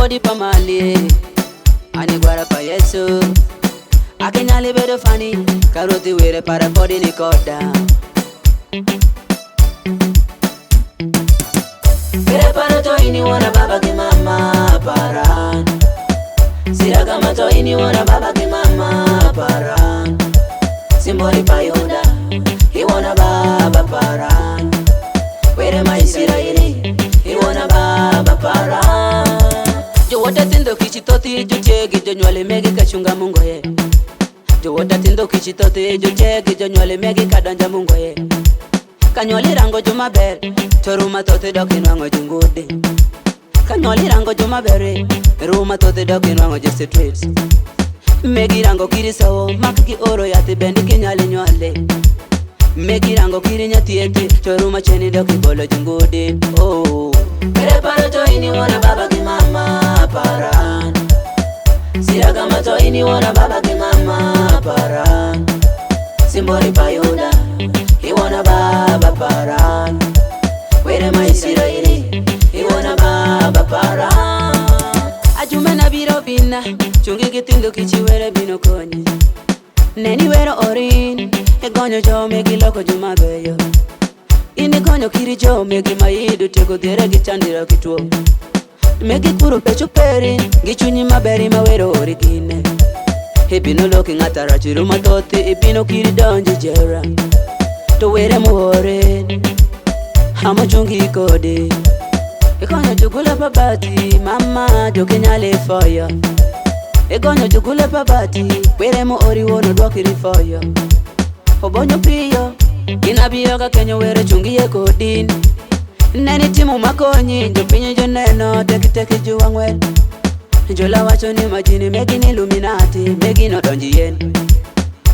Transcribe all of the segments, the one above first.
Podi pa Marley, ani guara pa Yesu. Akenyali bedo fani, karoti were para podi ni koda. Kere para to ini wana baba ki mama paran. Siragama to ini wana baba ki mama paran. Simbori pa Yuda, he wana baba paran. Were mai Israeli, he wana baba paran. Jo wata tindo kichitoti jo chegi jo nywale megi kachunga mungo ye. Jo wata tindo kichitoti jo chegi jo nywale megi kadanja mungo ye. Kanyoli rango jo maber, toruma tote doki nwango jingudi. Kanyoli rango jo mabere, ruma tote doki nwango jo streets. Megi rango kiri sawo, makiki oro yati bendi kinyali nywale. Megi rango kiri nyatieti, toruma cheni doki bolo jingudi. Oh, kere paro to ini wana baba ki mama paran. Siragama to ini wana baba ki mama paran. Simbori pa Yuda, he wana baba paran. Were mai Israeli, he wana baba paran. Ajume na biro bina, chungi kitindo kichi were bino konye. Neni wero orin, e gonyo jo megi loko juma beyo. Ini gonyo kiri jo megi maidu teko dhere gichandira kituo. Megi kuru pecho perin, gichunyi maberi mawero origine. He bino loki ngatara chiru matoti, e bino kiri donji jera. To were muorin, hama chungi kode. E gonyo jugule babati, mama joke nyale foya. E gonyo jugule babati, were mu ori wono dwakiri foya. Obonyo piyo, inabiyo ka kenyo were chungi ye kodin. Neni timu makonyi, jo pinyo jo neno, teki teki juwa ngwel. Jola wacho ni majini megi ni Illuminati, megi no donji yen.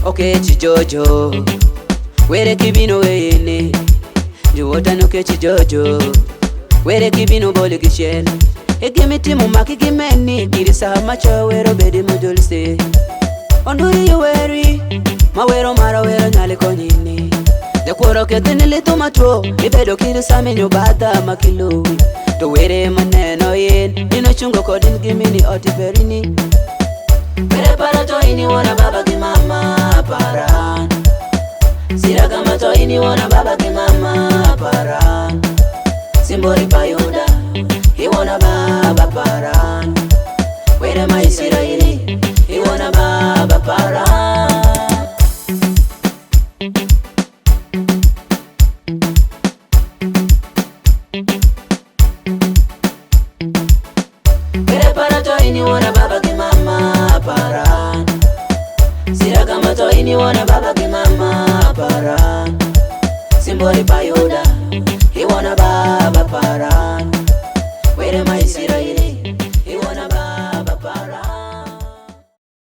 Okechi Jojo, were kibino weyene. Juwota no kechi Jojo, were kibino boli kishen. Egimi timu maki gimeni, kirisa macho wero bedi mojolise. Onduri yuweri, mawero mara wero nyale konyini. Dekoro ketini litu macho, ibedo kirisa minyo bata makiluwi. To were maneno yen, nino chungo kodin gimini oti perini. Kere para to ini wana baba ki mama paran. Siragama to ini wana baba ki mama paran. Simbori pa Yuda, he wana baba paran. Were mai Israeli, he wana baba paran. Kere para to ini wana baba ki mama paran. Siragama to ini wana baba ki mama paran. Simbori pa Yuda.